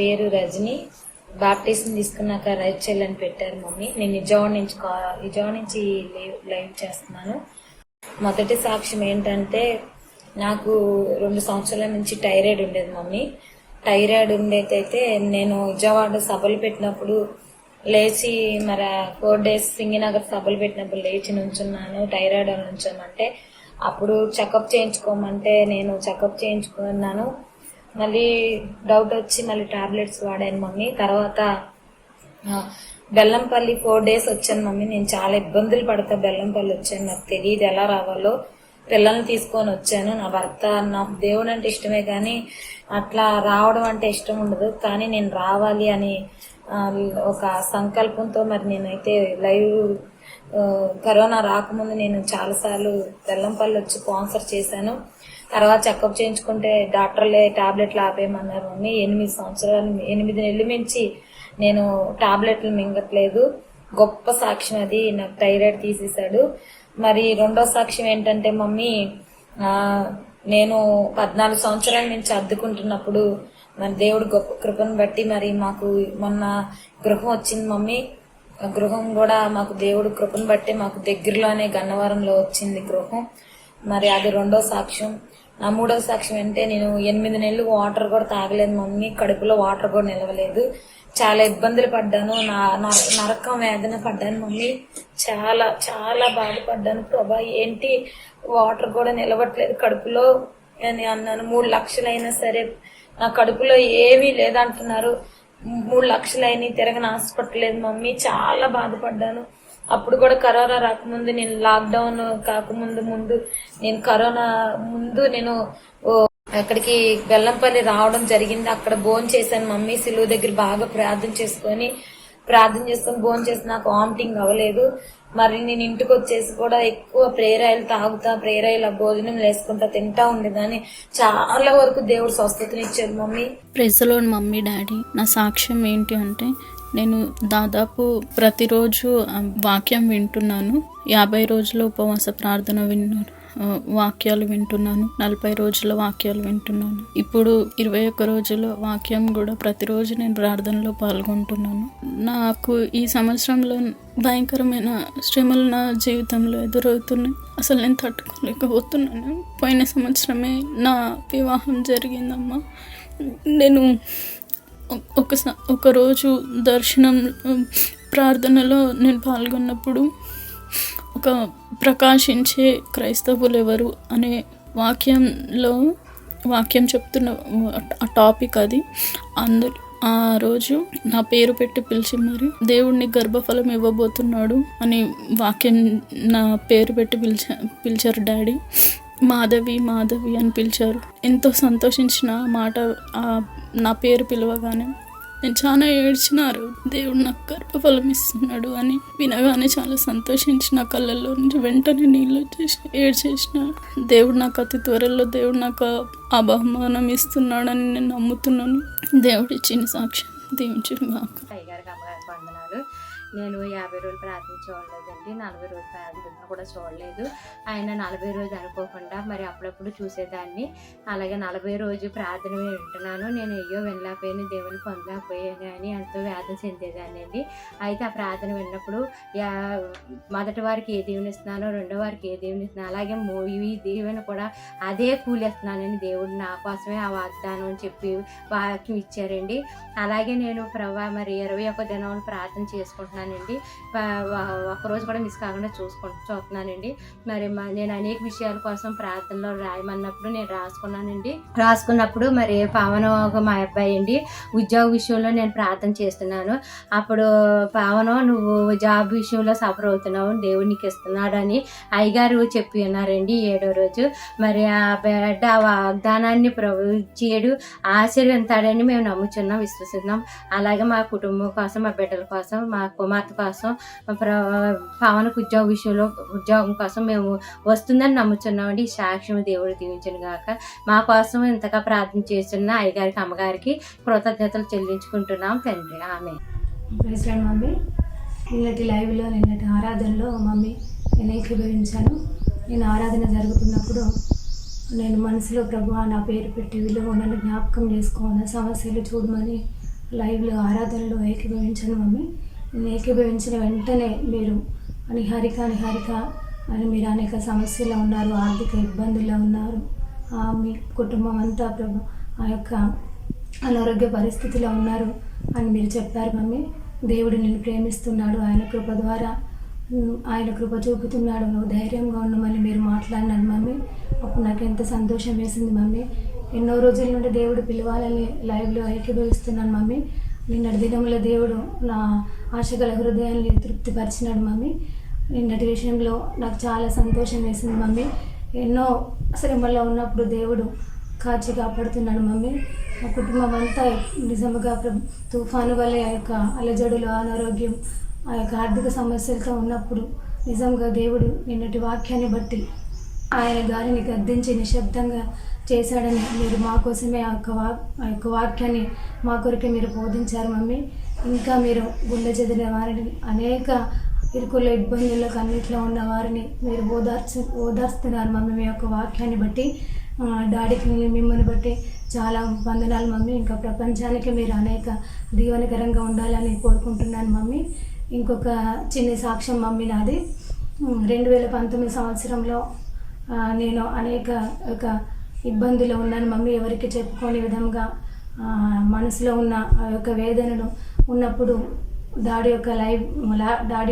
పేరు రజని. బాప్టిజం తీసుకున్నాక రైచల్ అని పెట్టారు మమ్మీ. నేను విజయవాడ నుంచి లైవ్ చేస్తున్నాను. మొదటి సాక్ష్యం ఏంటంటే, నాకు 2 సంవత్సరాల నుంచి థైరాయిడ్ ఉండేది మమ్మీ. థైరాయిడ్ ఉండేదైతే నేను విజయవాడ సభలు పెట్టినప్పుడు లేచి 4 days సింగినగర్ సభలు పెట్టినప్పుడు లేచి నుంచున్నాను. థైరాయిడ్ నుంచోమంటే అప్పుడు చెకప్ చేయించుకోమంటే నేను చెకప్ చేయించుకున్నాను. మళ్ళీ డౌట్ వచ్చి మళ్ళీ టాబ్లెట్స్ వాడాను మమ్మీ. తర్వాత బెల్లంపల్లి 4 days వచ్చాను మమ్మీ. నేను చాలా ఇబ్బందులు పడతా బెల్లంపల్లి వచ్చాను. నాకు తెలియదు ఎలా రావాలో. పిల్లల్ని తీసుకొని వచ్చాను. నా భర్త, నాకు దేవుడు అంటే ఇష్టమే కానీ అట్లా రావడం అంటే ఇష్టం ఉండదు. కానీ నేను రావాలి అని ఒక సంకల్పంతో మరి నేనైతే లైవ్ కరోనా రాకముందు నేను చాలాసార్లు బెల్లంపల్లి వచ్చి స్పాన్సర్ చేశాను. తర్వాత చెకప్ చేయించుకుంటే డాక్టర్లే టాబ్లెట్లు ఆపేయమన్నారు మమ్మీ. 8 నెలల మించి నేను టాబ్లెట్లు మింగట్లేదు. గొప్ప సాక్ష్యం అది. నాకు థైరాయిడ్ తీసేశాడు. మరి రెండో సాక్ష్యం ఏంటంటే మమ్మీ, నేను 14 సంవత్సరాల నుంచి అద్దుకుంటున్నప్పుడు మరి దేవుడు గొప్ప కృపను బట్టి మరి మాకు మొన్న గృహం వచ్చింది మమ్మీ. గృహం కూడా మాకు దేవుడు కృపను బట్టి మాకు దగ్గరలోనే గన్నవరంలో వచ్చింది గృహం. మరి అది రెండో సాక్ష్యం. నా మూడో సాక్ష్యం అంటే, నేను 8 నెలలు వాటర్ కూడా తాగలేదు మమ్మీ. కడుపులో వాటర్ కూడా నిలవలేదు. చాలా ఇబ్బందులు పడ్డాను. నరకం వేదన పడ్డాను మమ్మీ. చాలా చాలా బాధపడ్డాను. ప్రభా ఏంటి వాటర్ కూడా నిలవట్లేదు కడుపులో అని అన్నాను. 3 లక్షలు అయినా సరే నా కడుపులో ఏమీ లేదంటున్నారు. 3 లక్షలు అయినా తిరగని హాస్పిటల్ లేదు మమ్మీ. చాలా బాధపడ్డాను. అప్పుడు కూడా కరోనా రాకముందు, నేను లాక్డౌన్ కాకముందు నేను కరోనా ముందు నేను అక్కడికి బెల్లంపల్లి రావడం జరిగింది. అక్కడ భోజనం చేశాను మమ్మీ. సిలువ దగ్గర బాగా ప్రార్థన చేసుకొని భోజనం చేసి నాకు వామిటింగ్ అవ్వలేదు. మరి నేను ఇంటికి వచ్చేసి కూడా ఎక్కువ ప్రేరాయిలు తాగుతా, ప్రేరాయిల భోజనం వేసుకుంటా తింటా ఉండేదాన్ని. చాలా వరకు దేవుడు స్వస్థతనిచ్చాడు mummy. Praise the lord mummy daddy. నా సాక్ష్యం ఏంటి అంటే, నేను దాదాపు ప్రతిరోజు వాక్యం వింటున్నాను. 50 రోజుల ఉపవాస ప్రార్థన వాక్యాలు వింటున్నాను. 40 రోజుల వాక్యాలు వింటున్నాను. ఇప్పుడు 21 రోజుల వాక్యం కూడా ప్రతిరోజు నేను ప్రార్థనలో పాల్గొంటున్నాను. నాకు ఈ సంవత్సరంలో భయంకరమైన శ్రమలు నా జీవితంలో ఎదురవుతున్నాయి. అసలు నేను తట్టుకోలేకపోతున్నాను. పోయిన సంవత్సరమే నా వివాహం జరిగిందమ్మా. నేను ఒకరోజు దర్శనం ప్రార్థనలో నేను పాల్గొన్నప్పుడు ఒక ప్రకాశించే క్రైస్తవులు ఎవరు అనే వాక్యం చెప్తున్న ఆ టాపిక్ అది. ఆ రోజు నా పేరు పెట్టి పిలిచి మరి దేవుడిని గర్భఫలం ఇవ్వబోతున్నాడు అని వాక్యం నా పేరు పెట్టి పిలిచారు డాడీ. మాధవి అని పిలిచారు. ఎంతో సంతోషించిన మాట నా పేరు పిలవగానే నేను చాలా ఏడ్చినారు. దేవుడు నాకు గర్భఫలం ఇస్తున్నాడు అని వినగానే చాలా సంతోషించిన కళ్ళల్లో నుంచి వెంటనే నీళ్ళు వచ్చేసి ఏడ్చేసిన. దేవుడు నాకు అతి త్వరలో దేవుడు నాకు ఆ బహుమానం ఇస్తున్నాడని నేను నమ్ముతున్నాను. దేవుడు ఇచ్చిన సాక్ష్యం దీవించును గాక. నేను 50 రోజులు ప్రార్థన చూడలేదండి. 40 రోజులు ప్రార్థన కూడా చూడలేదు. ఆయన 40 రోజులు అనుకోకుండా మరి అప్పుడప్పుడు చూసేదాన్ని. అలాగే 40 రోజు ప్రార్థన వింటున్నాను. నేను అయ్యో వినలేకపోయాను, దేవుని పొందలేకపోయాను అని ఎంతో వేదన చెందేదాన్ని అండి. అయితే ఆ ప్రార్థన విన్నప్పుడు మొదటి వారికి ఏ దేవుని ఇస్తున్నానో, రెండో వారికి ఏ దేవుని ఇస్తున్నాను, అలాగే ఈ దేవుని కూడా అదే కూలిస్తున్నానని దేవుడు నా కోసమే ఆ వాగ్దానం అని చెప్పి వాక్యం ఇచ్చారండి. అలాగే నేను ప్రభా మరి 21 దినం ప్రార్థన చేసుకుంటున్నాను అండి. ఒక్కరోజు కూడా మిస్ కాకుండా చూస్తున్నానండి. మరి నేను అనేక విషయాల కోసం ప్రార్థనలో రాయమన్నప్పుడు నేను రాసుకున్నప్పుడు మరి పవన్ మా అబ్బాయి అండి ఉద్యోగ విషయంలో నేను ప్రార్థన చేస్తున్నాను. అప్పుడు పవన్ నువ్వు జాబ్ విషయంలో సఫర్ అవుతున్నావు, దేవుడు నీకు ఇస్తున్నాడు అని అయ్యగారు చెప్పి ఉన్నారండి 7వ రోజు. మరి ఆ బిడ్డ ఆ వాగ్దానాన్ని చేయడు ఆశీర్వదిస్తాడని మేము నమ్ముచున్నాం, విశ్వసిస్తున్నాం. అలాగే మా కుటుంబం కోసం, మా బిడ్డల కోసం, మా కుమార్తె కోసం, పవన్కు ఉద్యోగం కోసం మేము వస్తుందని నమ్ముచున్నామండి. ఈ సాక్ష్యం దేవుడు దీవించను గాక. మా కోసం ఇంతగా ప్రార్థన చేస్తున్న అయ్యగారికి, అమ్మగారికి కృతజ్ఞతలు చెల్లించుకుంటున్నాం తండ్రి. ఆమె. మమ్మీ నిన్నటి లైవ్లో, నిన్నటి ఆరాధనలో మమ్మీ నేను ఏకీభవించాను. నేను ఆరాధన జరుగుతున్నప్పుడు నేను మనసులో ప్రభువా నా పేరు పెట్టి విలువ నన్ను జ్ఞాపకం చేసుకో, నా సమస్యలు చూడమని లైవ్లో ఆరాధనలో ఏకీభవించాను మమ్మీ. నేను ఏకీభవించిన వెంటనే మీరు నిహారిక అని మీరు అనేక సమస్యల్లో ఉన్నారు, ఆర్థిక ఇబ్బందుల్లో ఉన్నారు, మీ కుటుంబం అంతా ప్రభు ఆ యొక్క అనారోగ్య పరిస్థితిలో ఉన్నారు అని మీరు చెప్పారు మమ్మీ. దేవుడు నిన్ను ప్రేమిస్తున్నాడు, ఆయన కృప ద్వారా ఆయన కృప చూపుతున్నాడు, నువ్వు ధైర్యంగా ఉండమని మీరు మాట్లాడినాడు మమ్మీ. అప్పుడు నాకు ఎంత సంతోషం వేసింది మమ్మీ. ఎన్నో రోజుల నుండి దేవుడు పిలవాలని లైవ్లో ఏకీభవిస్తున్నాను మమ్మీ. నిన్నటి దినంలో దేవుడు నా ఆశగల హృదయాన్ని తృప్తిపరిచినాడు మమ్మీ. నిన్నటి విషయంలో నాకు చాలా సంతోషం వేసింది మమ్మీ. ఎన్నో శ్రమల్లో ఉన్నప్పుడు దేవుడు కాచి కాపాడుతున్నాడు మమ్మీ. మా కుటుంబం అంతా నిజంగా తుఫాను వల్ల ఆ యొక్క అలజడులు, అనారోగ్యం, ఆ యొక్క ఆర్థిక సమస్యలతో ఉన్నప్పుడు నిజంగా దేవుడు నిన్నటి వాక్యాన్ని బట్టి ఆయన గాలిని గద్దించి నిశ్శబ్దంగా చేశాడని మీరు మా కోసమే ఆ యొక్క వాక్యాన్ని మా కొరకే మీరు బోధించారు మమ్మీ. ఇంకా మీరు గుండె చెదిరిన వారిని, అనేక ఇరుకుల ఇబ్బందులకు అన్నింటిలో ఉన్న వారిని మీరు ఓదార్స్తున్నారు మమ్మీ. మీ యొక్క వాక్యాన్ని బట్టి డాడీకి మిమ్మల్ని బట్టి చాలా వందనాలు మమ్మీ. ఇంకా ప్రపంచానికి మీరు అనేక దీవెనకరంగా ఉండాలని కోరుకుంటున్నాను మమ్మీ. ఇంకొక చిన్న సాక్ష్యం మమ్మీ నాది. 2019 సంవత్సరంలో నేను అనేక ఒక ఇబ్బందులు ఉన్నాను మమ్మీ. ఎవరికి చెప్పుకోని విధంగా మనసులో ఉన్న ఆ యొక్క వేదనను ఉన్నప్పుడు డాడీ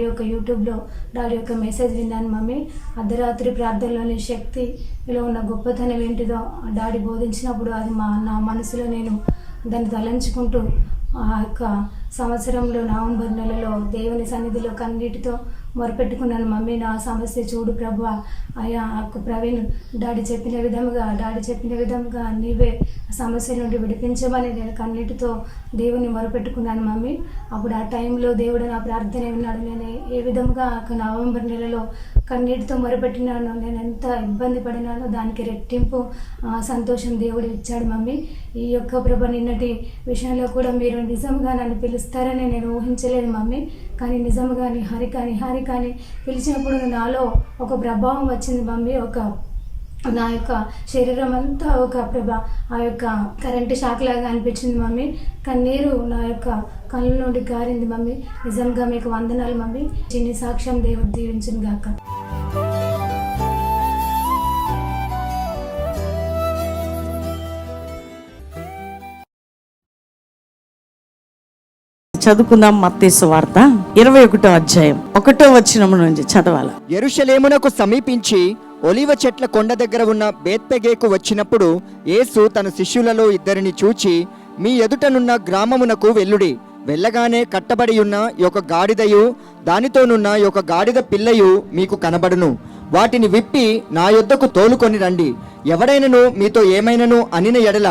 యొక్క యూట్యూబ్లో డాడీ యొక్క మెసేజ్ విన్నాను మమ్మీ. అర్ధరాత్రి ప్రార్థనలోని శక్తిలో ఉన్న గొప్పతనం ఏంటిదో డాడీ బోధించినప్పుడు అది నా మనసులో నేను దాన్ని తలంచుకుంటూ ఆ యొక్క సంవత్సరంలో నవంబర్ నెలలో దేవుని సన్నిధిలో కన్నీటితో మొరపెట్టుకున్నాను మమ్మీ. నా సమస్య చూడు ప్రభు, అయ్యా ప్రవీణ్ డాడీ చెప్పిన విధంగా నీవే సమస్య నుండి విడిపించమని నేను కన్నీటితో దేవుని మొరపెట్టుకున్నాను మమ్మీ. అప్పుడు ఆ టైంలో దేవుడు నా ప్రార్థన విన్నాడు. నేను ఏ విధంగా నవంబర్ నెలలో కన్నీటితో మొరపెట్టినాను, నేను ఎంత ఇబ్బంది పడినానో దానికి రెట్టింపు సంతోషం దేవుడు ఇచ్చాడు మమ్మీ. ఈ యొక్క ప్రభ నిన్నటి విషయంలో కూడా మీరు నిజంగా నన్ను పిలుస్తారని నేను ఊహించలేదు మమ్మీ. కానీ నిజంగా నిహారిక అని పిలిచినప్పుడు నాలో ఒక ప్రభావం వచ్చింది మమ్మీ. నా యొక్క శరీరం అంతా ఆ యొక్క కరెంటు షాక్ లాగా అనిపించింది మమ్మీ. కన్నీరు నా యొక్క కళ్ళ నుండి గారింది మమ్మీ. నిజంగా మీకు వందనాలు మమ్మీ. చిన్ని సాక్ష్యం దేవుడు దీవించును గాక. చదువుకుందాం. మత్తయి సువార్త 21వ అధ్యాయం 1వ వచనం నుంచి చదవాలి. యెరూషలేమునకు సమీపించి ఒలీవ చెట్ల కొండ దగ్గర ఉన్న బేత్పెగేకు వచ్చినప్పుడు యేసు తన శిష్యులలో 2 చూచి, మీ ఎదుటనున్న గ్రామమునకు వెళ్ళుడి. వెళ్ళగానే కట్టబడి ఉన్న ఒక గాడిదయు దానితోనున్న ఒక గాడిద పిల్లయు మీకు కనబడును. వాటిని విప్పి నా యొద్దకు తోలుకొని రండి. ఎవడైనను మీతో ఏమైనను అనిన ఎడల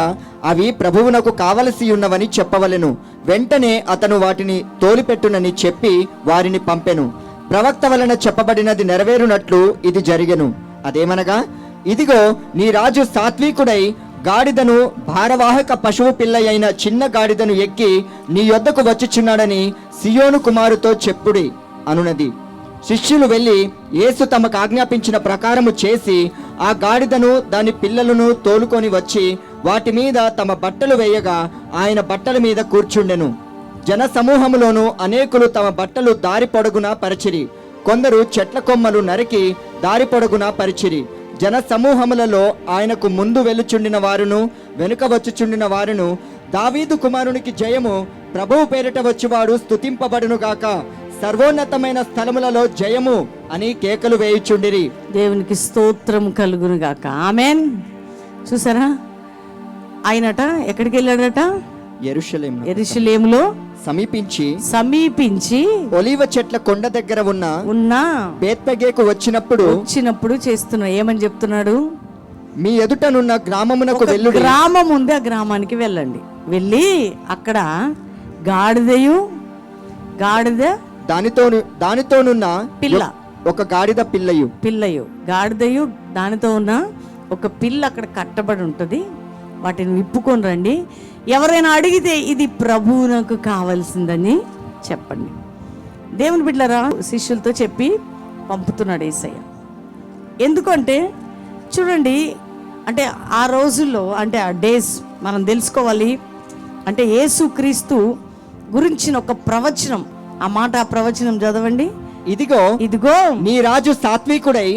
అవి ప్రభువునకు కావలసి ఉన్నవని చెప్పవలెను. వెంటనే అతను వాటిని తోలిపెట్టునని చెప్పి వారిని పంపెను. ప్రవక్త వలన చెప్పబడినది నెరవేరునట్లు ఇది జరిగెను. అదేమనగా, ఇదిగో నీ రాజు సాత్వికుడై గాడిదను, భారవాహక పశువు పిల్ల అయిన చిన్న గాడిదను ఎక్కి నీ యొద్దకు వచ్చుచున్నాడని సియోను కుమారుతో చెప్పుడి అనునది. శిష్యులు వెళ్ళి యేసు తమకు ఆజ్ఞాపించిన ప్రకారము చేసి ఆ గాడిదను దాని పిల్లలను తోలుకొని వచ్చి వాటి మీద తమ బట్టలు వేయగా ఆయన బట్టల మీద కూర్చుండెను. జన సమూహములోను అనేకులు తమ బట్టలు దారి పొడుగున పరిచిరి. కొందరు చెట్ల కొమ్మలు నరికి దారి పొడుగున పరిచిరి. జన సమూహములలో ఆయనకు ముందు వెలుచుండిన వారును వెనుక వచ్చుచుండిన వారును, దావీదు కుమారునికి జయము, ప్రభువు పేరిట వచ్చువాడు స్తుతింపబడును గాక, సర్వోన్నతమైన స్థలములలో జయము అని కేకలు వేయుచుండిరి. దేవునికి స్తోత్రం కలుగును గాక. ఆమెన్. చూసారా, ఆయనట ఎక్కడికి వెళ్ళాడట? యెరూషలేములో సమీపించి ఒలీవ చెట్ల కొండ దగ్గర ఉన్న బేత్పెగేకు వచ్చినప్పుడు చేస్తున్నాడు. ఏమని చెప్తున్నాడు? మీ ఎదుటనున్న గ్రామమునకు వెళ్ళుడి. గ్రామం ఉంది, ఆ గ్రామానికి వెళ్ళండి. వెళ్ళి అక్కడ గాడిద దానితోనున్న పిల్ల, ఒక గాడిద పిల్లయు గాడిదయు దానితో ఉన్న ఒక పిల్ల అక్కడ కట్టబడి ఉంటుంది. వాటిని విప్పుకొని రండి. ఎవరైనా అడిగితే ఇది ప్రభువునకు కావాల్సిందని చెప్పండి. దేవుని బిడ్డలారా, శిష్యులతో చెప్పి పంపుతున్నాడు యేసయ్య. ఎందుకంటే చూడండి, అంటే ఆ రోజుల్లో, అంటే ఆ డేస్ మనం తెలుసుకోవాలి. అంటే యేసుక్రీస్తు గురించిన ఒక ప్రవచనం. ఆ మాట, ఆ ప్రవచనం చదవండి. ఇదిగో ఇదిగో నీ రాజు సాత్వికుడై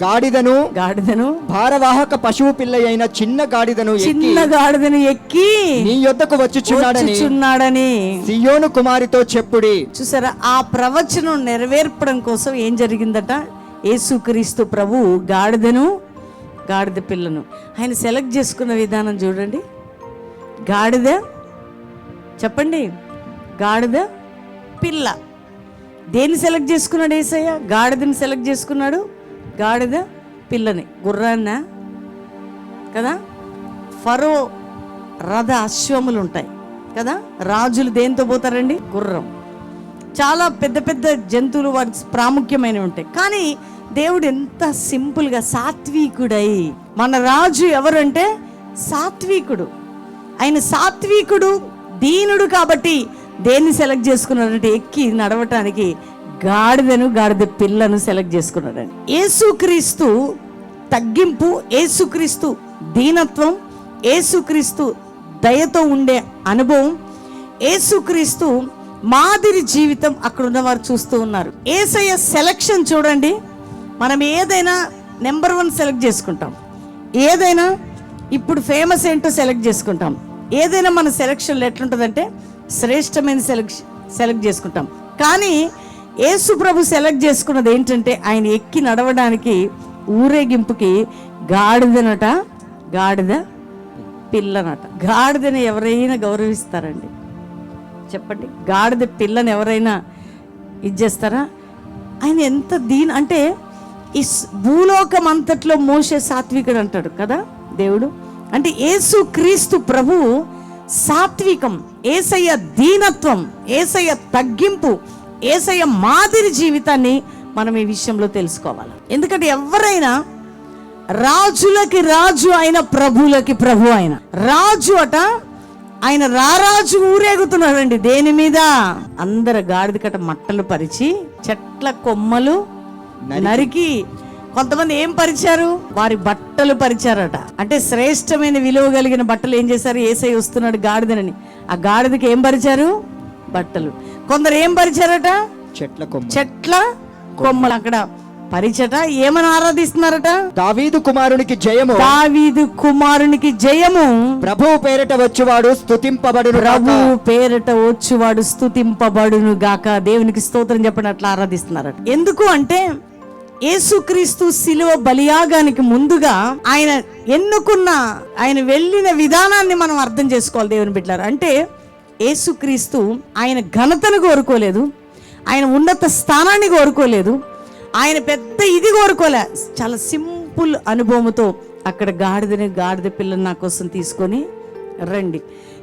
గాడిదను భారవాహక పశువు పిల్ల అయిన చిన్న గాడిదను ఎక్కి నీ యొద్దకు వచ్చుచున్నాడని సియోను కుమారితో చెప్పుడి. చూసారా, ఆ ప్రవచనం నెరవేర్పడం కోసం ఏం జరిగిందట? యేసుక్రీస్తు ప్రభు గాడిద పిల్లను ఆయన సెలెక్ట్ చేసుకున్న విధానం చూడండి. గాడిద, చెప్పండి, గాడిద పిల్ల. దేన్ని సెలెక్ట్ చేసుకున్నాడు యేసయ్య? గాడిదని సెలెక్ట్ చేసుకున్నాడు, గాడిద పిల్లని. గుర్రాన్న కదా, ఫరో రథ అశ్వములు ఉంటాయి కదా, రాజులు దేంతో పోతారండి? గుర్రం. చాలా పెద్ద పెద్ద జంతువులు వాటి ప్రాముఖ్యమైనవి ఉంటాయి. కానీ దేవుడు ఎంత సింపుల్గా సాత్వికుడై, మన రాజు ఎవరంటే సాత్వికుడు. ఆయన సాత్వికుడు, దీనుడు. కాబట్టి దేన్ని సెలెక్ట్ చేసుకున్నాడంటే ఎక్కి నడవటానికి గాడిద పిల్లను సెలెక్ట్ చేసుకున్నాడండి. యేసుక్రీస్తు తగ్గింపు, యేసుక్రీస్తు దీనత్వం, యేసుక్రీస్తు దయతో ఉండే అనుభవం, యేసుక్రీస్తు మాదిరి జీవితం అక్కడ ఉన్నవారు చూస్తూ ఉన్నారు. యేసయ్య సెలక్షన్ చూడండి. మనం ఏదైనా నెంబర్ 1 సెలెక్ట్ చేసుకుంటాం, ఏదైనా ఇప్పుడు ఫేమస్ ఏంటో సెలెక్ట్ చేసుకుంటాం. ఏదైనా మన సెలక్షన్లో ఎట్లుంటుందంటే శ్రేష్టమైన సెలెక్ట్ చేసుకుంటాం. కానీ యేసు ప్రభు సెలెక్ట్ చేసుకున్నది ఏంటంటే ఆయన ఎక్కి నడవడానికి ఊరేగింపుకి గాడిద పిల్లనట. గాడిదని ఎవరైనా గౌరవిస్తారండి? చెప్పండి, గాడిద పిల్లని ఎవరైనా ఇచ్చేస్తారా? ఆయన ఎంత అంటే ఈ భూలోకం అంతట్లో మోసే సాత్వికుడు అంటాడు కదా దేవుడు. అంటే యేసు క్రీస్తు ప్రభు సాత్వికం, యేసయ్య దీనత్వం, యేసయ్య తగ్గింపు, యేసయ్య మాదిరి జీవితాన్ని మనం ఈ విషయంలో తెలుసుకోవాలి. ఎందుకంటే ఎవరైనా రాజులకి రాజు అయిన ప్రభులకి ప్రభు అయిన రాజు అట. ఆయన రారాజు ఊరేగుతున్నాడండి. దేని మీద? అందరు గాడిద కట్ట మట్టలు పరిచి, చెట్ల కొమ్మలు నరికి, కొంతమంది ఏం పరిచారు? వారి బట్టలు పరిచారట. అంటే శ్రేష్టమైన విలువ కలిగిన బట్టలు ఏం చేశారు? యేసయ్య వస్తున్నాడు గాడిదనని, ఆ గాడిదకి ఏం పరిచారు? బట్టలు. కొందరు ఏం పరిచారట? చెట్ల కొమ్మలు అక్కడ పరిచట. ఏమని ఆరాధిస్తున్నారట? దావీదు కుమారునికి జయము, ప్రభువు పేరట స్తుతింపబడును గాక. దేవునికి స్తోత్రం చెప్పండి. అట్లా ఆరాధిస్తున్నారట. ఎందుకు అంటే యేసుక్రీస్తు శిలువ బలియాగానికి ముందుగా ఆయన ఎన్నుకున్న, ఆయన వెళ్ళిన విధానాన్ని మనం అర్థం చేసుకోవాలి దేవుని బిడ్డలారా. అంటే యేసుక్రీస్తు ఆయన ఘనతను కోరుకోలేదు, ఆయన ఉన్నత స్థానాన్ని కోరుకోలేదు, ఆయన పెద్ద ఇది కోరుకోలే. చాలా సింపుల్ అనుభవంతో అక్కడ గాడిద పిల్లని నా కోసం తీసుకొని రండి.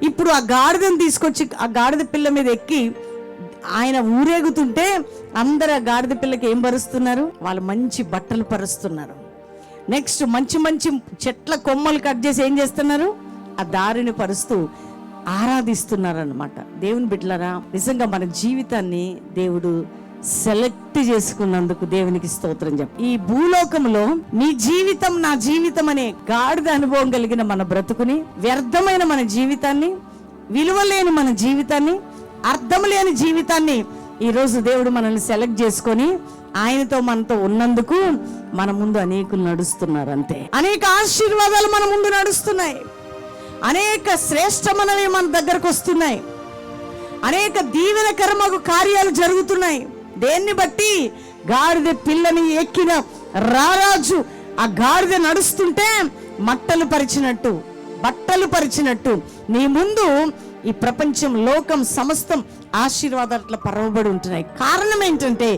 ఇప్పుడు ఆ గాడిదని తీసుకొచ్చి ఆ గాడిద పిల్ల మీద ఎక్కి ఆయన ఊరేగుతుంటే అందరు ఆ గాడిద పిల్లకి ఏం పరుస్తున్నారు? వాళ్ళు మంచి బట్టలు పరుస్తున్నారు. నెక్స్ట్ మంచి మంచి చెట్ల కొమ్మలు కట్ చేసి ఏం చేస్తున్నారు? ఆ దారిని పరుస్తూ ఆరాధిస్తున్నారు అన్నమాట. దేవుని బిడ్డలారా, నిజంగా మన జీవితాన్ని దేవుడు సెలెక్ట్ చేసుకున్నందుకు దేవునికి స్తోత్రం చెప్పు. ఈ భూలోకంలో నీ జీవితం నా జీవితం అనే గాడిద అనుభవం కలిగిన మన బ్రతుకుని, వ్యర్థమైన మన జీవితాన్ని, విలువలేని మన జీవితాన్ని, అర్థం లేని జీవితాన్ని ఈరోజు దేవుడు మనల్ని సెలెక్ట్ చేసుకొని ఆయనతో మనతో ఉన్నందుకు మన ముందు అనేకులు నడుస్తున్నారు. అంతే, అనేక ఆశీర్వాదాలు మన ముందు నడుస్తున్నాయి, అనేక శ్రేష్టమైనవి మన దగ్గరకు వస్తున్నాయి, అనేక దీవెనకరమగు కార్యాలు జరుగుతున్నాయి. దేన్ని బట్టి? గాడిద పిల్లని ఎక్కిన రారాజు ఆ గాడిద నడుస్తుంటే మట్టలు పరిచినట్టు, బట్టలు పరిచినట్టు నీ ముందు ఈ ప్రపంచం, లోకం, సమస్తం ఆశీర్వాదాలు అట్లా పరవబడి ఉంటున్నాయి. కారణం ఏంటంటే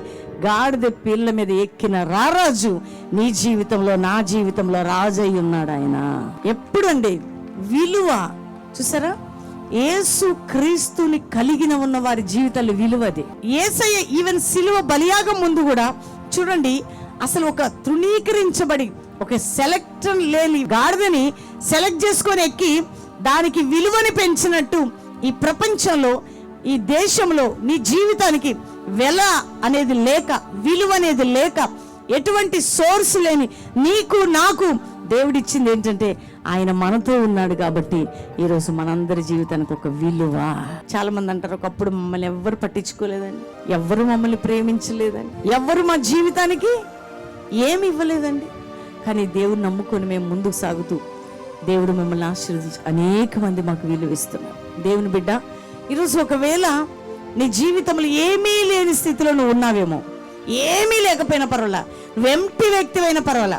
గాడిద పిల్ల మీద ఎక్కిన రారాజు నీ జీవితంలో, నా జీవితంలో రాజు అయి ఉన్నాడు. ఆయన ఎప్పుడండి విలువ చూసారా? యేసు క్రీస్తుని కలిగిన ఉన్న వారి జీవితాలు విలువది. యేసయ్య ఈవెన్ సిలువ బలియాగం ముందు కూడా చూడండి, అసలు ఒక తృణీకరించబడి ఒక సెలెక్షన్ లేని గాడిదని సెలెక్ట్ చేసుకొని ఎక్కి దానికి విలువని పెంచినట్టు ఈ ప్రపంచంలో, ఈ దేశంలో నీ జీవితానికి వెల అనేది లేక, విలువ అనేది లేక, ఎటువంటి సోర్స్ లేని నీకు నాకు దేవుడిచ్చింది ఏంటంటే ఆయన మనతో ఉన్నాడు కాబట్టి ఈరోజు మనందరి జీవితానికి ఒక విలువ. చాలా మంది అంటారు, ఒకప్పుడు మమ్మల్ని ఎవ్వరు పట్టించుకోలేదండి, ఎవ్వరు మమ్మల్ని ప్రేమించలేదండి, ఎవ్వరు మా జీవితానికి ఏమి ఇవ్వలేదండి. కానీ దేవుడు నమ్ముకొని మేము ముందుకు సాగుతూ దేవుడు మిమ్మల్ని ఆశీర్వదించి అనేక మంది మాకు విలువ ఇస్తున్నారు. దేవుని బిడ్డ, ఈరోజు ఒకవేళ నీ జీవితంలో ఏమీ లేని స్థితిలో నువ్వు ఉన్నావేమో, ఏమీ లేకపోయినా పర్వాలా, నువ్వు ఎంప్టీ వ్యక్తివైనా పర్వాలా,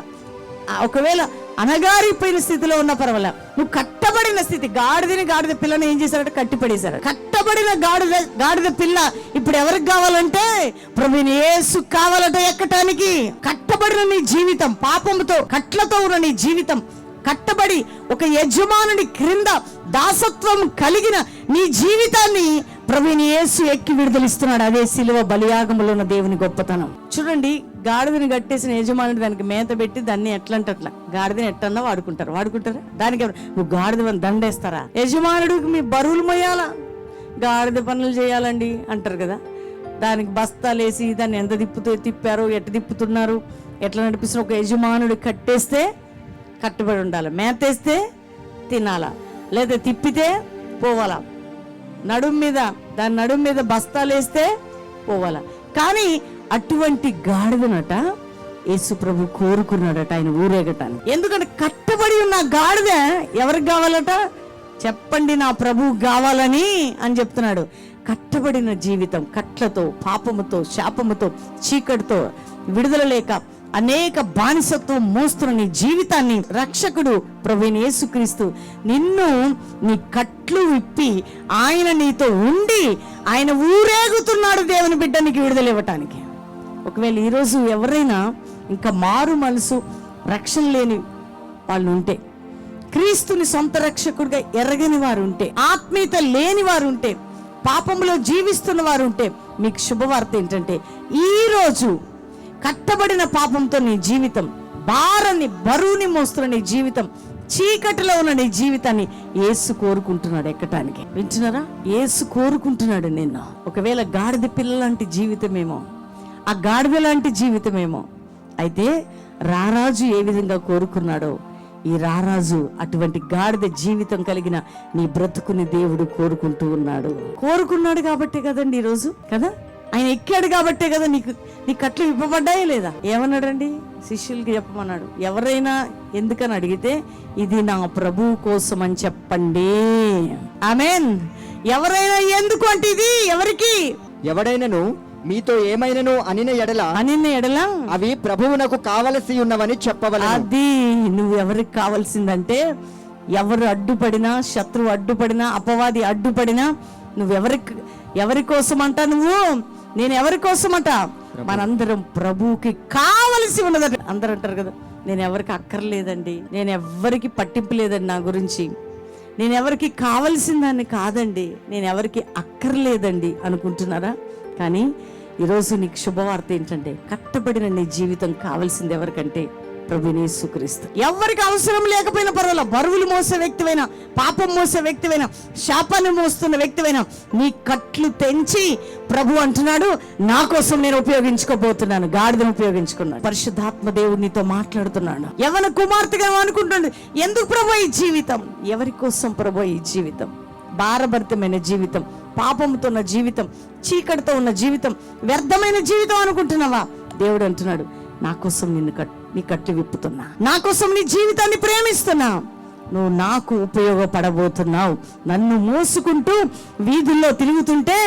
ఒకవేళ అనగారిపోయిన స్థితిలో ఉన్న పర్వాలా, నువ్వు కట్టబడిన స్థితి, గాడిద పిల్లని ఏం చేశారంటే కట్టిపడేశారు. కట్టబడిన గాడిద పిల్ల ఇప్పుడు ఎవరికి కావాలంటే ప్రభువుని యేసు కావాలట ఎక్కటానికి. కట్టబడిన నీ జీవితం, పాపముతో కట్లతో ఉన్న నీ జీవితం, కట్టబడి ఒక యజమానుని క్రింద దాసత్వం కలిగిన నీ జీవితాన్ని ప్రభువుని యేసు ఎక్కి విడుదలిస్తున్నాడు. అదే సిలువ బలియాగములో ఉన్న దేవుని గొప్పతనం. చూడండి, గాడిదని కట్టేసిన యజమానుడు దానికి మేత పెట్టి దాన్ని ఎట్లంటే అట్లా గాడిదని ఎట్టన్నా వాడుకుంటారా? దానికి నువ్వు గాడిద దండేస్తారా? యజమానుడికి మీ బరువులు మొయ్యాలా, గాడిద పనులు చేయాలండి అంటారు కదా. దానికి బస్తాలు వేసి దాన్ని ఎంత తిప్పారో, ఎట్ట తిప్పుతున్నారు, ఎట్లా నడిపిస్తున్నారు. ఒక యజమానుడు కట్టేస్తే కట్టుబడి ఉండాలి, మేతేస్తే తినాలా, లేదా తిప్పితే పోవాలా, దాని నడుం మీద బస్తాలు వేస్తే పోవాలా. కానీ అటువంటి గాడిదనట యేసు ప్రభు కోరుకున్నాడట ఆయన ఊరేగటానికి. ఎందుకంటే కట్టబడి ఉన్న గాడిద ఎవరికి కావాలట చెప్పండి? నా ప్రభువు కావాలని అని చెప్తున్నాడు. కట్టబడిన జీవితం, కట్లతో, పాపముతో, శాపముతో, చీకటితో విడుదల లేక అనేక బానిసత్వం మోస్తున్న నీ జీవితాన్ని రక్షకుడు ప్రభువైన యేసుక్రీస్తు నిన్ను నీ కట్లు విప్పి ఆయన నీతో ఉండి ఆయన ఊరేగుతున్నాడు దేవుని బిడ్డ నీకు విడుదల ఇవ్వటానికి. ఒకవేళ ఈరోజు ఎవరైనా ఇంకా మారు మనసు రక్షణ లేని వాళ్ళు ఉంటే, క్రీస్తుని సొంత రక్షకుడిగా ఎరగని వారు ఉంటే, ఆత్మీయత లేని వారు ఉంటే, పాపంలో జీవిస్తున్న వారు ఉంటే, మీకు శుభవార్త ఏంటంటే ఈరోజు కట్టబడిన పాపంతో నీ జీవితం, బరువుని మోస్తున్న నీ జీవితం, చీకటిలో ఉన్న నీ జీవితాన్ని యేసు కోరుకుంటున్నాడు ఎక్కటానికి. వింటున్నారా? యేసు కోరుకుంటున్నాడు నిన్ను. ఒకవేళ గాడిద పిల్ల లాంటి జీవితమేమో, ఆ గాడిద లాంటి జీవితమేమో అయితే రారాజు ఏ విధంగా కోరుకున్నాడో ఈ రారాజు అటువంటి గాడిద జీవితం కలిగిన నీ బ్రతుకుని దేవుడు కోరుకున్నాడు కాబట్టే కదండి ఈరోజు కదా ఆయన ఎక్కాడు కాబట్టే కదా నీ కట్లు విప్పబడ్డాయా లేదా? ఏమన్నాడండి? శిష్యులకి చెప్పమన్నాడు. ఎవరైనా ఎందుకని అడిగితే ఇది నా ప్రభువు కోసం అని చెప్పండి. ఆమేన్. ఎవరైనా ఎందుకు అంటే ఇది ఎవరికి? ఎవడైనను మీతో ఏమైనను అనిన ఎడల అవి ప్రభువునకు కావలసి ఉన్నవని చెప్పవలెను. అది నువ్వు ఎవరికి కావాల్సిందంటే, ఎవరు అడ్డుపడినా, శత్రువు అడ్డుపడినా, అపవాది అడ్డుపడినా, ఎవరి కోసం అంట? నేను ఎవరి కోసం అంట? మనందరం ప్రభువుకి కావలసి ఉన్నదంట. అందరూ అంటారు కదా, నేను ఎవరికి అక్కర్లేదండి, నేను ఎవరికి పట్టింపు లేదండి, నా గురించి నేను ఎవరికి కావలసిందాన్ని కాదండి, నేను ఎవరికి అక్కర్లేదండి అనుకుంటున్నారా? కానీ ఈరోజు నీకు శుభవార్త ఏంటంటే, కట్టబడిన నీ జీవితం కావాల్సింది ఎవరికంటే ప్రభువైన యేసుక్రీస్తు. ఎవరికి అవసరం లేకపోయినా పర్వాలేదు, బరువులు మోసే వ్యక్తివైనా, పాపం మోసే వ్యక్తివైనా, శాపాన్ని మోస్తున్న వ్యక్తివైనా, నీ కట్లు తెంచి ప్రభు అంటున్నాడు, నా కోసం నేను ఉపయోగించుకోబోతున్నాను. గాడిదను ఉపయోగించుకున్నాను. పరిశుద్ధాత్మ దేవుడు నీతో మాట్లాడుతున్నాడు. యవ్వన కుమార్తెగా అనుకుంటున్నాడు, ఎందుకు ప్రభు ఈ జీవితం? ఎవరి కోసం ప్రభు ఈ జీవితం? భారభరితమైన జీవితం, పాపంతో ఉన్న జీవితం, చీకటితో ఉన్న జీవితం, వ్యర్థమైన జీవితం అనుకుంటున్నావా? దేవుడు అంటున్నాడు, నా కోసం నీ కట్లు విప్పుతున్నా, నా కోసం నీ జీవితాన్ని ప్రేమిస్తున్నా, నువ్వు నాకు ఉపయోగపడబోతున్నావు. నన్ను మోసుకుంటూ వీధుల్లో తిరుగుతుంటే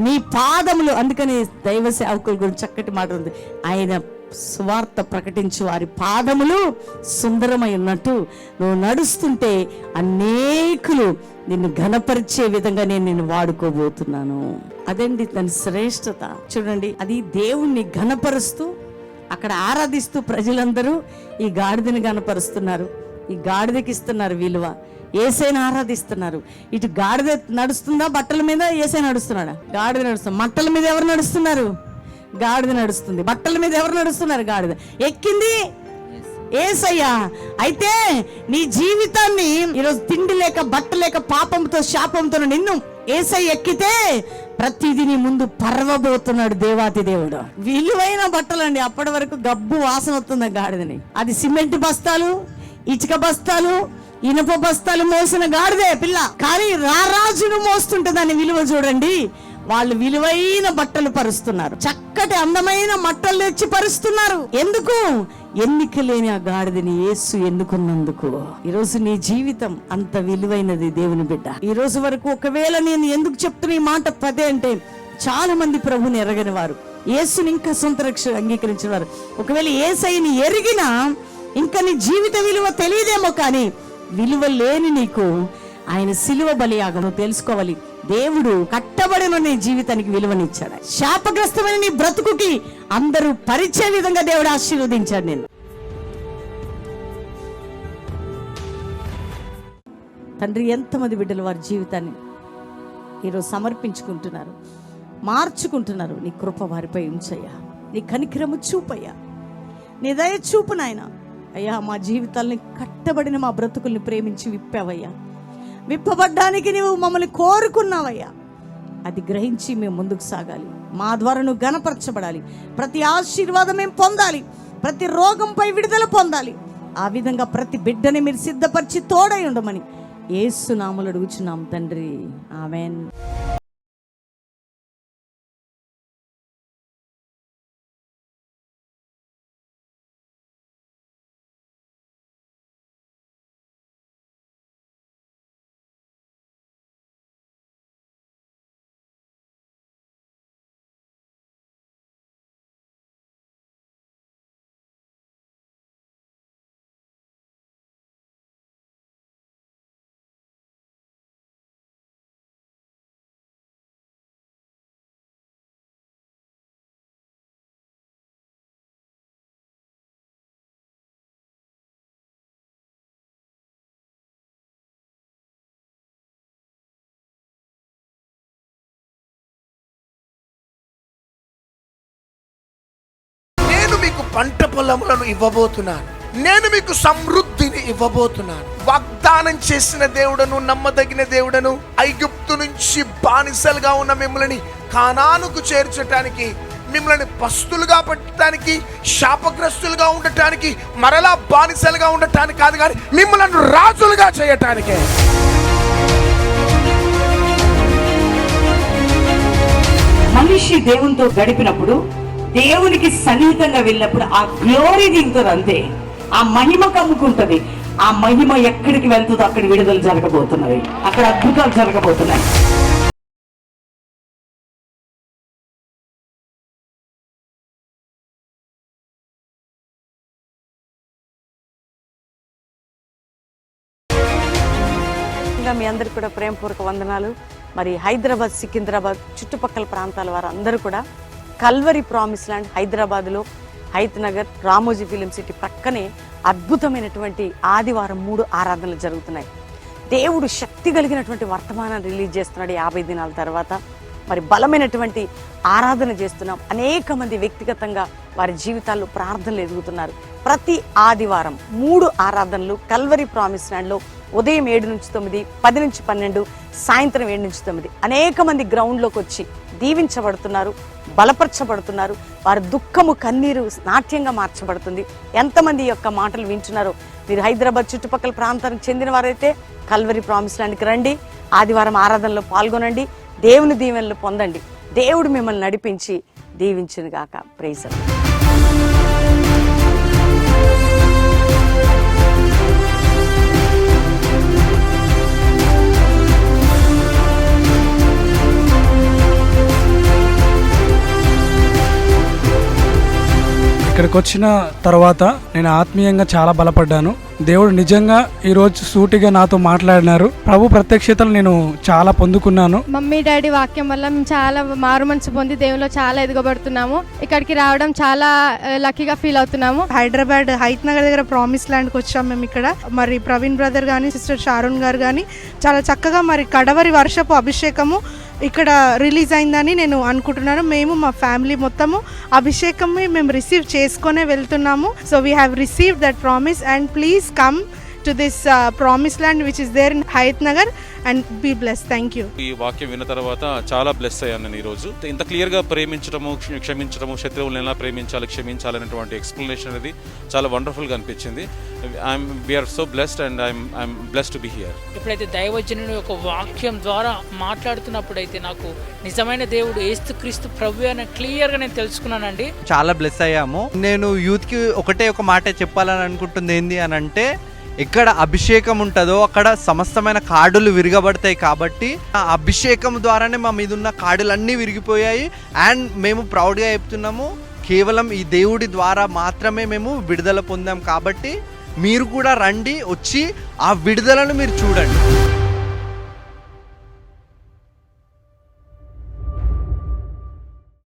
నీ పాదములు, అందుకని దైవ సేవకుల గురించి చక్కటి మాట ఉంది, ఆయన సువార్త ప్రకటించు వారి పాదములు సుందరమై ఉన్నట్టు నువ్వు నడుస్తుంటే అనేకులు నిన్ను ఘనపరిచే విధంగా నేను నిన్ను వాడుకోబోతున్నాను. అదండి దాని శ్రేష్టత. చూడండి, అది దేవుణ్ణి ఘనపరుస్తూ అక్కడ ఆరాధిస్తూ ప్రజలందరూ ఈ గాడిదని ఘనపరుస్తున్నారు, ఈ గాడిదకి ఇస్తున్నారు విలువ, యేసయ్యను ఆరాధిస్తున్నారు. ఇటు గాడిద నడుస్తుందా బట్టల మీద? యేసయ్య నడుస్తున్నాడా? గాడిద నడుస్తుంది. మట్టల మీద ఎవరు నడుస్తున్నారు? గాడిద నడుస్తుంది. బట్టల మీద ఎవరు నడుస్తున్నారు? గాడిద. ఎక్కింది యేసయ్య. అయితే నీ జీవితాన్ని ఈరోజు తిండి లేక, బట్ట లేక, పాపంతో, శాపంతో నిన్ను యేసయ్య ఎక్కితే ప్రతిదీ నీ ముందు పర్వబోతున్నాడు దేవాతి దేవుడు. విలువైన బట్టలండి. అప్పటి వరకు గబ్బు వాసన వస్తుంది గాడిదని. అది సిమెంట్ బస్తాలు, ఇటుక బస్తాలు, ఇనుప బస్తాలు మోసిన గాడిదే పిల్ల, కానీ రారాజును మోస్తుంటే దాని విలువ చూడండి. వాళ్ళు విలువైన బట్టలు పరుస్తున్నారు, చక్కటి అందమైన మట్టలు తెచ్చి పరుస్తున్నారు. ఎందుకు? ఎన్నిక లేని ఆ గాడిదని యేసు ఎన్నుకున్నందుకు. ఈరోజు నీ జీవితం అంత విలువైనది దేవుని బిడ్డ. ఈ రోజు వరకు ఒకవేళ నేను ఎందుకు చెప్తున్న ఈ మాట పదే అంటే, చాలా మంది ప్రభుని ఎరగని వారు, యేసుని ఇంకా సొంత రక్షణ అంగీకరించిన వారు, ఒకవేళ యేసయ్యని ఎరిగినా ఇంకా నీ జీవిత విలువ తెలియదేమో, కానీ విలువ లేని నీకు ఆయన సిలువ బలియాగను తెలుసుకోవాలి. దేవుడు కట్టబడిన నీ జీవితానికి విలువనిచ్చాడు. శాపగ్రస్తమైన నీ బ్రతుకుకి అందరూ పరిచే విధంగా దేవుడు ఆశీర్వదించాడు నేను. తండ్రి, ఎంతమంది బిడ్డలు వారి జీవితాన్ని ఈరోజు సమర్పించుకుంటున్నారు, మార్చుకుంటున్నారు. నీ కృప వారిపై ఉంచయ్యా, నీ కనికరము చూపయ్యా, నీ దయ చూపు నాయన. అయ్యా, మా జీవితాల్ని కట్టబడిన మా బ్రతుకుల్ని ప్రేమించి విప్పావయ్యా, విప్పబడ్డానికి నీవు మమ్మల్ని కోరుకున్నావయ్యా. అది గ్రహించి మేము ముందుకు సాగాలి, మా ద్వారా నువ్వు గణపరచబడాలి, ప్రతి ఆశీర్వాదం మేము పొందాలి, ప్రతి రోగంపై విడుదల పొందాలి. ఆ విధంగా ప్రతి బిడ్డని మీరు సిద్ధపరిచి తోడై ఉండమని యేసు నామములో అడుగుచున్నాం తండ్రి, ఆమేన్. మీకు పంట పొలములను ఇవ్వబోతున్నాను, నేను మీకు సమృద్ధిని ఇవ్వబోతున్నాను. వాగ్దానం చేసిన దేవుడను, నమ్మదగిన దేవుడను, ఐగుప్తు నుంచి బానిసలుగా ఉన్న మిమ్మల్ని కానానుకు చేర్చటానికి, మిమ్మల్ని పస్తులుగా పెట్టడానికి, శాపగ్రస్తులుగా ఉండటానికి, మరలా బానిసలుగా ఉండటానికి కాదు, కానీ మిమ్మల్ని రాజులుగా చేయటానికే. మనిషి దేవునితో గడిపినప్పుడు, దేవునికి సన్నిహితంగా వెళ్ళినప్పుడు ఆ గ్లోరీ దిగుతుంది అంతే, ఆ మహిమ కమ్ముకుంటది. ఆ మహిమ ఎక్కడికి వెళ్తుందో అక్కడ విడుదల జరగబోతున్నది, అక్కడ అద్భుతాలు జరగబోతున్నాయి. మీ అందరికి కూడా ప్రేమపూర్వక వందనాలు. మరి హైదరాబాద్, సికింద్రాబాద్ చుట్టుపక్కల ప్రాంతాల వారు అందరూ కూడా కల్వరి ప్రామిస్ ల్యాండ్ హైదరాబాద్లో హైత్ నగర్ రామోజీ ఫిలిం సిటీ పక్కనే అద్భుతమైనటువంటి ఆదివారం 3 ఆరాధనలు జరుగుతున్నాయి. దేవుడు శక్తి కలిగినటువంటి వర్తమానాన్ని రిలీజ్ చేస్తున్నాడు 50 దినాల తర్వాత. మరి బలమైనటువంటి ఆరాధన చేస్తున్నాం. అనేక మంది వ్యక్తిగతంగా వారి జీవితాల్లో ప్రార్థనలు ఎదుగుతున్నారు. ప్రతి ఆదివారం 3 ఆరాధనలు కల్వరి ప్రామిస్ ల్యాండ్లో ఉదయం 7 నుంచి 9, 10 నుంచి 12, సాయంత్రం 7 నుంచి 9. అనేక మంది గ్రౌండ్లోకి వచ్చి దీవించబడుతున్నారు, బలపరచబడుతున్నారు. వారి దుఃఖము కన్నీరు నాట్యంగా మార్చబడుతుంది. ఎంతమంది యొక్క మాటలు వింటున్నారో మీరు హైదరాబాద్ చుట్టుపక్కల ప్రాంతానికి చెందిన వారైతే కల్వరి ప్రామిస్ ల్యాండ్కి రండి, ఆదివారం ఆరాధనలో పాల్గొనండి, దేవుని దీవెనలు పొందండి. దేవుడు మిమ్మల్ని నడిపించి దీవించును గాక. Praise the lord. ఇక్కడికి వచ్చిన తర్వాత నేను ఆత్మీయంగా చాలా బలపడ్డాను. దేవుడు నిజంగా ఈరోజు సూటిగా నాతో మాట్లాడినారు. ప్రభు ప్రత్యక్షతలు నేను చాలా పొందుకున్నాను. మమ్మీ డాడీ వాక్యం వల్ల మేము చాలా మారు మనసు పొంది దేవులో చాలా ఎదగబడుతున్నాము. ఇక్కడికి రావడం చాలా లక్కీగా ఫీల్ అవుతున్నాము. హైదరాబాద్ హైత్ నగర్ దగ్గర ప్రామిస్ ల్యాండ్కి వచ్చాం మేము. ఇక్కడ మరి ప్రవీణ్ బ్రదర్ కానీ సిస్టర్ షారున్ గారు కానీ చాలా చక్కగా మరి కడవరి వర్షపు అభిషేకము ఇక్కడ రిలీజ్ అయిందని నేను అనుకుంటున్నాను. మేము మా ఫ్యామిలీ మొత్తము అభిషేకం మేము రిసీవ్ చేసుకునే వెళ్తున్నాము. So we have received that promise and please come to to this promised land which is there in Hayat Nagar, and be blessed. Thank you. ఈ వాక్యం విన్న తర్వాత చాలా బ్లెస్ అయ్యాను నేను ఈరోజు. ఇంత క్లియర్గా ప్రేమించడము, క్షమించడము, శత్రువులను ఎలా ప్రేమించాలి, క్షమించాలనేటువంటి ఎక్స్ప్లెనేషన్ అనేది చాలా వండర్ఫుల్గా అనిపించింది. We are so blessed and I'm blessed to be here. ఎప్పుడైతే దైవజనుని యొక్క వాక్యం ద్వారా మాట్లాడుతున్నప్పుడు అయితే నాకు నిజమైన దేవుడు యేసుక్రీస్తు ప్రభు అని క్లియర్గా నేను తెలుసుకున్నానండి. చాలా బ్లెస్ అయ్యాము. నేను యూత్కి ఒకటే ఒక మాట చెప్పాలని అనుకుంటుంది ఏంది అని అంటే, ఎక్కడ అభిషేకం ఉంటుందో అక్కడ సమస్తమైన కాడులు విరగబడతాయి. కాబట్టి ఆ అభిషేకం ద్వారానే మా మీద ఉన్న కాడులన్నీ విరిగిపోయాయి. అండ్ మేము ప్రౌడ్గా చెప్తున్నాము, కేవలం ఈ దేవుడి ద్వారా మాత్రమే మేము విడుదల పొందాం. కాబట్టి మీరు కూడా రండి, వచ్చి ఆ విడుదలను మీరు చూడండి.